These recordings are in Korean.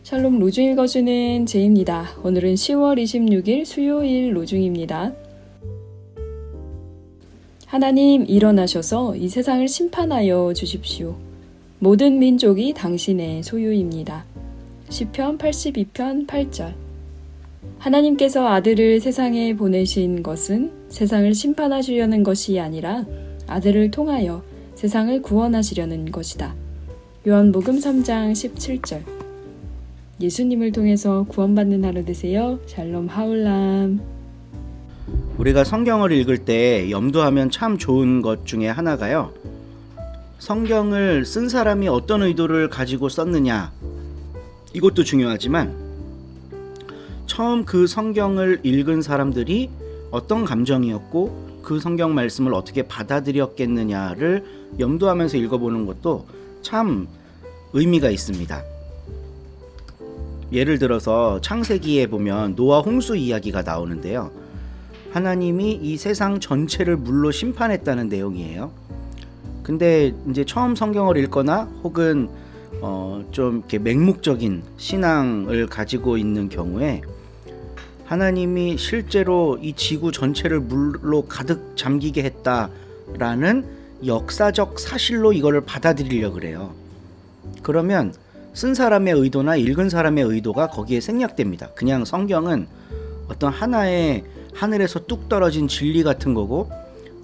샬롬 로중 읽어주는 제입니다. 오늘은 10월 26일 수요일 로중입니다. 하나님 일어나셔서 이 세상을 심판하여 주십시오. 모든 민족이 당신의 소유입니다. 시편 82편 8절. 하나님께서 아들을 세상에 보내신 것은 세상을 심판하시려는 것이 아니라 아들을 통하여 세상을 구원하시려는 것이다. 요한복음 3장 17절. 예수님을 통해서 구원받는 하루 되세요. 샬롬 하울람. 우리가 성경을 읽을 때 염두하면 참 좋은 것 중에 하나가요, 성경을 쓴 사람이 어떤 의도를 가지고 썼느냐, 이것도 중요하지만 처음 그 성경을 읽은 사람들이 어떤 감정이었고 그 성경 말씀을 어떻게 받아들였겠느냐를 염두하면서 읽어보는 것도 참 의미가 있습니다. 예를 들어서 창세기에 보면 노아 홍수 이야기가 나오는데요, 하나님이 이 세상 전체를 물로 심판했다는 내용이에요. 근데 이제 처음 성경을 읽거나 혹은 좀 이렇게 맹목적인 신앙을 가지고 있는 경우에 하나님이 실제로 이 지구 전체를 물로 가득 잠기게 했다라는 역사적 사실로 이거를 받아들이려고 그래요. 그러면 쓴 사람의 의도나 읽은 사람의 의도가 거기에 생략됩니다. 그냥 성경은 어떤 하나의 하늘에서 뚝 떨어진 진리 같은 거고,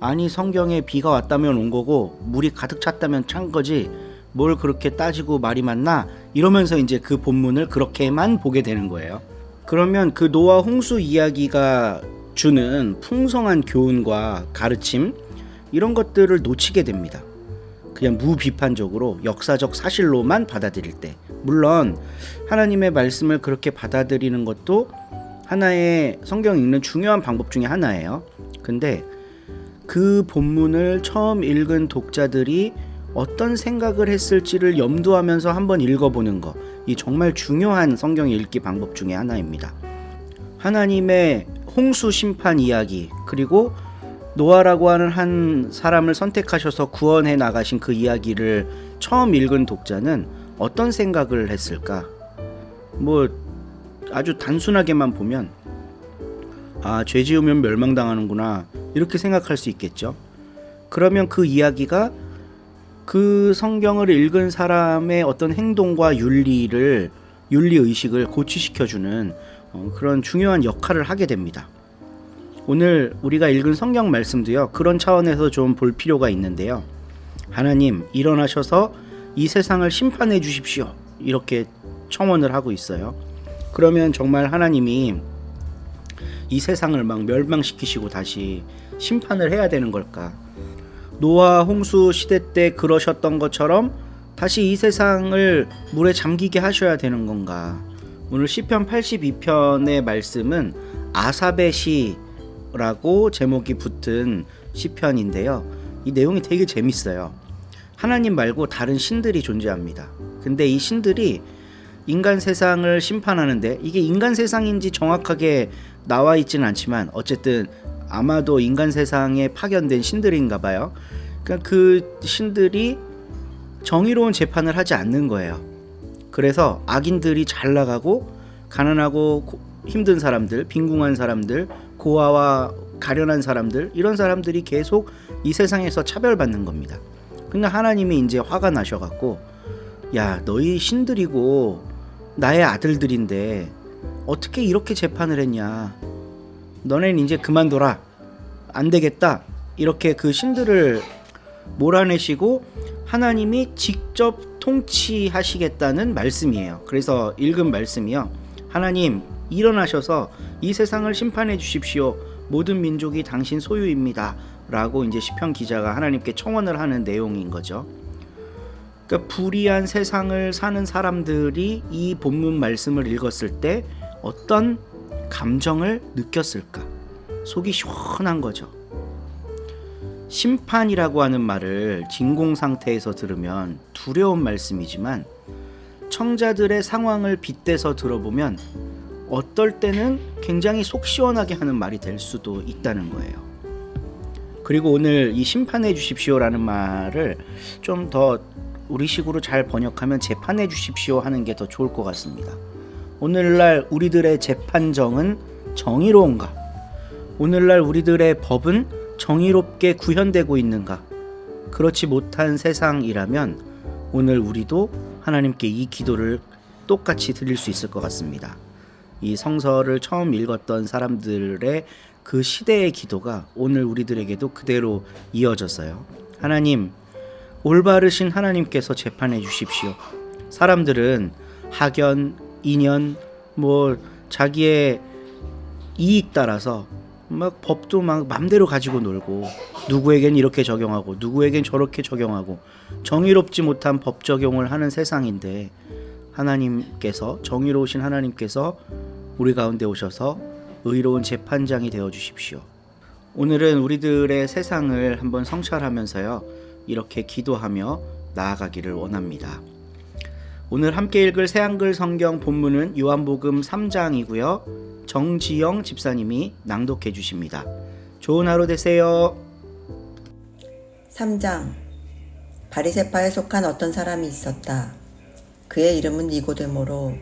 아니 성경에 비가 왔다면 온 거고 물이 가득 찼다면 찬 거지 뭘 그렇게 따지고 말이 많나, 이러면서 이제 그 본문을 그렇게만 보게 되는 거예요. 그러면 그 노아 홍수 이야기가 주는 풍성한 교훈과 가르침, 이런 것들을 놓치게 됩니다. 그냥 무비판적으로 역사적 사실로만 받아들일 때. 물론 하나님의 말씀을 그렇게 받아들이는 것도 하나의 성경 읽는 중요한 방법 중에 하나예요. 근데 그 본문을 처음 읽은 독자들이 어떤 생각을 했을지를 염두하면서 한번 읽어보는 거, 이 정말 중요한 성경 읽기 방법 중에 하나입니다. 하나님의 홍수 심판 이야기, 그리고 노아라고 하는 한 사람을 선택하셔서 구원해 나가신 그 이야기를 처음 읽은 독자는 어떤 생각을 했을까? 뭐 아주 단순하게만 보면 죄 지으면 멸망당하는구나, 이렇게 생각할 수 있겠죠. 그러면 그 이야기가 그 성경을 읽은 사람의 어떤 행동과 윤리의식을 고취시켜주는 그런 중요한 역할을 하게 됩니다. 오늘 우리가 읽은 성경 말씀도요, 그런 차원에서 좀 볼 필요가 있는데요. 하나님 일어나셔서 이 세상을 심판해 주십시오, 이렇게 청원을 하고 있어요. 그러면 정말 하나님이 이 세상을 막 멸망시키시고 다시 심판을 해야 되는 걸까? 노아 홍수 시대 때 그러셨던 것처럼 다시 이 세상을 물에 잠기게 하셔야 되는 건가? 오늘 시편 82편의 말씀은 아삽의 시라고 제목이 붙은 시편인데요, 이 내용이 되게 재밌어요. 하나님 말고 다른 신들이 존재합니다. 근데 이 신들이 인간 세상을 심판하는데, 이게 인간 세상인지 정확하게 나와 있지는 않지만 어쨌든 아마도 인간 세상에 파견된 신들인가 봐요. 그러니까 그 신들이 정의로운 재판을 하지 않는 거예요. 그래서 악인들이 잘 나가고 가난하고 힘든 사람들, 빈궁한 사람들, 고아와 가련한 사람들, 이런 사람들이 계속 이 세상에서 차별받는 겁니다. 그러니까 하나님이 이제 화가 나셔갖고, 야, 너희 신들이고 나의 아들들인데 어떻게 이렇게 재판을 했냐, 너넨 이제 그만둬라, 안 되겠다, 이렇게 그 신들을 몰아내시고 하나님이 직접 통치하시겠다는 말씀이에요. 그래서 읽은 말씀이요, 하나님 일어나셔서 이 세상을 심판해 주십시오, 모든 민족이 당신 소유입니다 라고 이제 시편 기자가 하나님께 청원을 하는 내용인 거죠. 그러니까 불의한 세상을 사는 사람들이 이 본문 말씀을 읽었을 때 어떤 감정을 느꼈을까? 속이 시원한 거죠. 심판이라고 하는 말을 진공 상태에서 들으면 두려운 말씀이지만 청자들의 상황을 빗대서 들어보면 어떨 때는 굉장히 속 시원하게 하는 말이 될 수도 있다는 거예요. 그리고 오늘 이 심판해 주십시오라는 말을 좀 더 우리식으로 잘 번역하면 재판해 주십시오 하는 게 더 좋을 것 같습니다. 오늘날 우리들의 재판정은 정의로운가? 오늘날 우리들의 법은 정의롭게 구현되고 있는가? 그렇지 못한 세상이라면 오늘 우리도 하나님께 이 기도를 똑같이 드릴 수 있을 것 같습니다. 이 성서를 처음 읽었던 사람들의 그 시대의 기도가 오늘 우리들에게도 그대로 이어졌어요. 하나님, 올바르신 하나님께서 재판해 주십시오. 사람들은 학연, 인연, 자기의 이익 따라서 막 법도 막 맘대로 가지고 놀고, 누구에겐 이렇게 적용하고 누구에겐 저렇게 적용하고, 정의롭지 못한 법 적용을 하는 세상인데, 하나님께서, 정의로우신 하나님께서 우리 가운데 오셔서 의로운 재판장이 되어 주십시오. 오늘은 우리들의 세상을 한번 성찰하면서요, 이렇게 기도하며 나아가기를 원합니다. 오늘 함께 읽을 새한글 성경 본문은 요한복음 3장이고요. 정지영 집사님이 낭독해 주십니다. 좋은 하루 되세요. 3장. 바리새파에 속한 어떤 사람이 있었다. 그의 이름은 니고데모로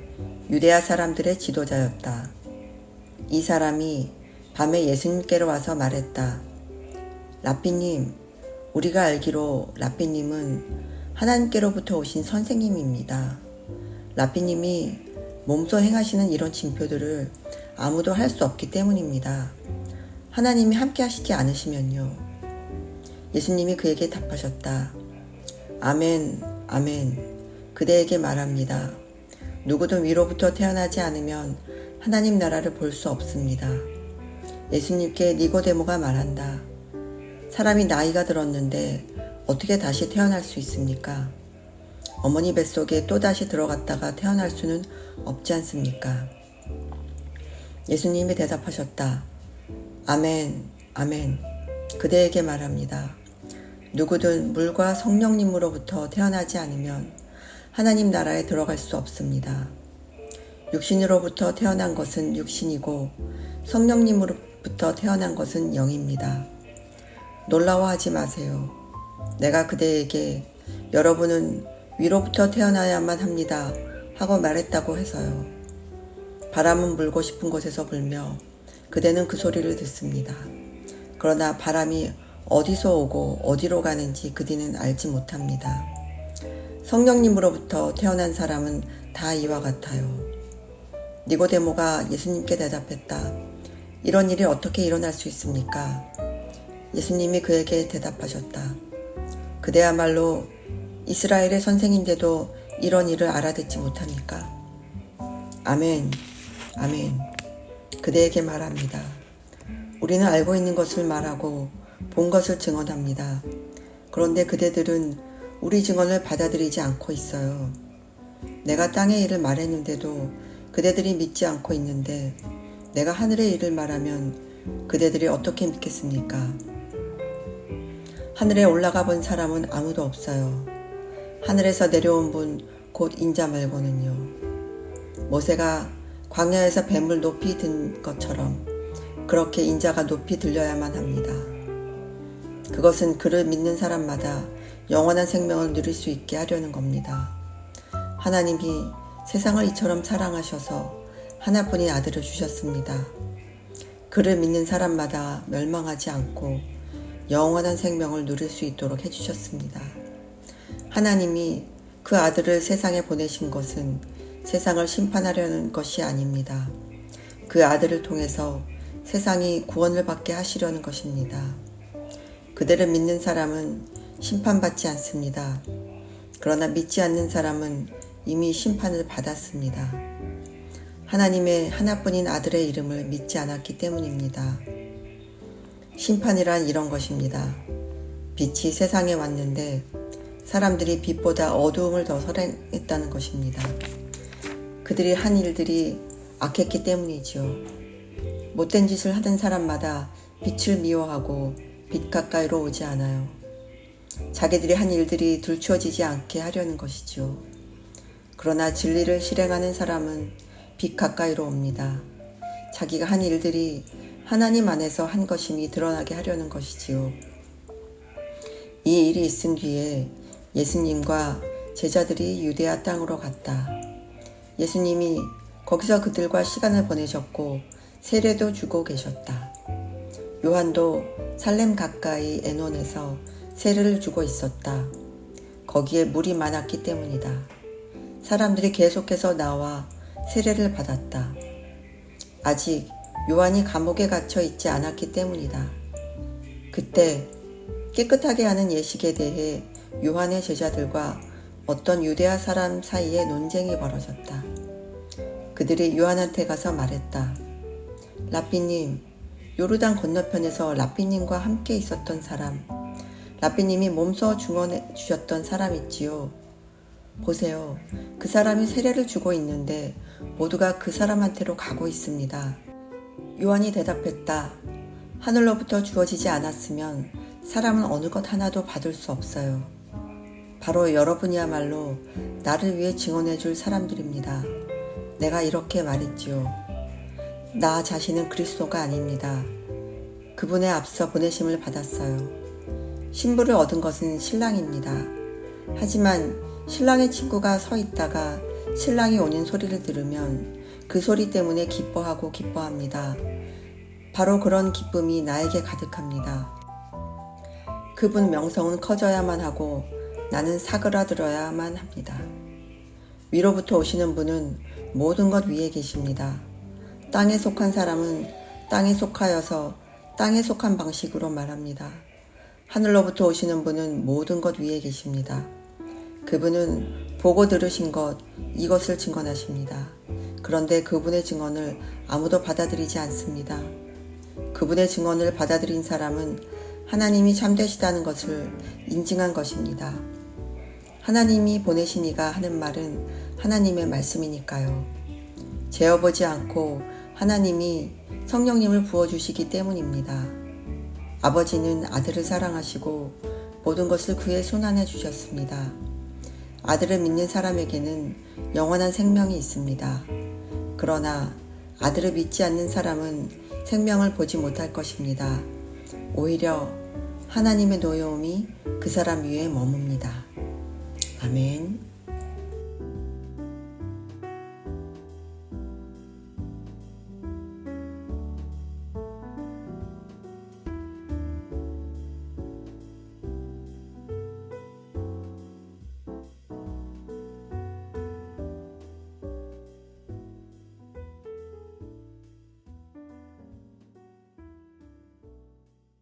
유대야 사람들의 지도자였다. 이 사람이 밤에 예수님께로 와서 말했다. 라삐님, 우리가 알기로 라삐님은 하나님께로부터 오신 선생님입니다. 라삐님이 몸소 행하시는 이런 징표들을 아무도 할 수 없기 때문입니다. 하나님이 함께 하시지 않으시면요. 예수님이 그에게 답하셨다. 아멘, 아멘. 그대에게 말합니다. 누구도 위로부터 태어나지 않으면 하나님 나라를 볼 수 없습니다. 예수님께 니고데모가 말한다. 사람이 나이가 들었는데 어떻게 다시 태어날 수 있습니까? 어머니 뱃속에 또다시 들어갔다가 태어날 수는 없지 않습니까? 예수님이 대답하셨다. 아멘, 아멘. 그대에게 말합니다. 누구든 물과 성령님으로부터 태어나지 않으면 하나님 나라에 들어갈 수 없습니다. 육신으로부터 태어난 것은 육신이고 성령님으로부터 태어난 것은 영입니다. 놀라워하지 마세요. 내가 그대에게 여러분은 위로부터 태어나야만 합니다 하고 말했다고 해서요. 바람은 불고 싶은 곳에서 불며 그대는 그 소리를 듣습니다. 그러나 바람이 어디서 오고 어디로 가는지 그대는 알지 못합니다. 성령님으로부터 태어난 사람은 다 이와 같아요. 니고데모가 예수님께 대답했다. 이런 일이 어떻게 일어날 수 있습니까? 예수님이 그에게 대답하셨다. 그대야말로 이스라엘의 선생인데도 이런 일을 알아듣지 못합니까? 아멘, 아멘. 그대에게 말합니다. 우리는 알고 있는 것을 말하고 본 것을 증언합니다. 그런데 그대들은 우리 증언을 받아들이지 않고 있어요. 내가 땅의 일을 말했는데도 그대들이 믿지 않고 있는데 내가 하늘의 일을 말하면 그대들이 어떻게 믿겠습니까? 하늘에 올라가 본 사람은 아무도 없어요. 하늘에서 내려온 분 곧 인자 말고는요. 모세가 광야에서 뱀을 높이 든 것처럼 그렇게 인자가 높이 들려야만 합니다. 그것은 그를 믿는 사람마다 영원한 생명을 누릴 수 있게 하려는 겁니다. 하나님이 세상을 이처럼 사랑하셔서 하나뿐인 아들을 주셨습니다. 그를 믿는 사람마다 멸망하지 않고 영원한 생명을 누릴 수 있도록 해주셨습니다. 하나님이 그 아들을 세상에 보내신 것은 세상을 심판하려는 것이 아닙니다. 그 아들을 통해서 세상이 구원을 받게 하시려는 것입니다. 그들을 믿는 사람은 심판받지 않습니다. 그러나 믿지 않는 사람은 이미 심판을 받았습니다. 하나님의 하나뿐인 아들의 이름을 믿지 않았기 때문입니다. 심판이란 이런 것입니다. 빛이 세상에 왔는데 사람들이 빛보다 어두움을 더 사랑했다는 것입니다. 그들이 한 일들이 악했기 때문이지요. 못된 짓을 하던 사람마다 빛을 미워하고 빛 가까이로 오지 않아요. 자기들이 한 일들이 들추어지지 않게 하려는 것이지요. 그러나 진리를 실행하는 사람은 빛 가까이로 옵니다. 자기가 한 일들이 하나님 안에서 한 것임이 드러나게 하려는 것이지요. 이 일이 있은 뒤에 예수님과 제자들이 유대아 땅으로 갔다. 예수님이 거기서 그들과 시간을 보내셨고 세례도 주고 계셨다. 요한도 살렘 가까이 에논에서 세례를 주고 있었다. 거기에 물이 많았기 때문이다. 사람들이 계속해서 나와 세례를 받았다. 아직 요한이 감옥에 갇혀 있지 않았기 때문이다. 그때 깨끗하게 하는 예식에 대해 요한의 제자들과 어떤 유대아 사람 사이에 논쟁이 벌어졌다. 그들이 요한한테 가서 말했다. 라삐님, 요르단 건너편에서 라삐님과 함께 있었던 사람, 라삐님이 몸소 증언해 주셨던 사람 있지요. 보세요. 그 사람이 세례를 주고 있는데 모두가 그 사람한테로 가고 있습니다. 요한이 대답했다. 하늘로부터 주어지지 않았으면 사람은 어느 것 하나도 받을 수 없어요. 바로 여러분이야말로 나를 위해 증언해 줄 사람들입니다. 내가 이렇게 말했지요. 나 자신은 그리스도가 아닙니다. 그분의 앞서 보내심을 받았어요. 신부를 얻은 것은 신랑입니다. 하지만 신랑의 친구가 서 있다가 신랑이 오는 소리를 들으면 그 소리 때문에 기뻐합니다. 바로 그런 기쁨이 나에게 가득합니다. 그분 명성은 커져야만 하고 나는 사그라들어야만 합니다. 위로부터 오시는 분은 모든 것 위에 계십니다. 땅에 속한 사람은 땅에 속하여서 땅에 속한 방식으로 말합니다. 하늘로부터 오시는 분은 모든 것 위에 계십니다. 그분은 보고 들으신 것, 이것을 증언하십니다. 그런데 그분의 증언을 아무도 받아들이지 않습니다. 그분의 증언을 받아들인 사람은 하나님이 참되시다는 것을 인증한 것입니다. 하나님이 보내신 이가 하는 말은 하나님의 말씀이니까요. 재어보지 않고 하나님이 성령님을 부어주시기 때문입니다. 아버지는 아들을 사랑하시고 모든 것을 그의 손안에 주셨습니다. 아들을 믿는 사람에게는 영원한 생명이 있습니다. 그러나 아들을 믿지 않는 사람은 생명을 보지 못할 것입니다. 오히려 하나님의 노여움이 그 사람 위에 머뭅니다. 아멘.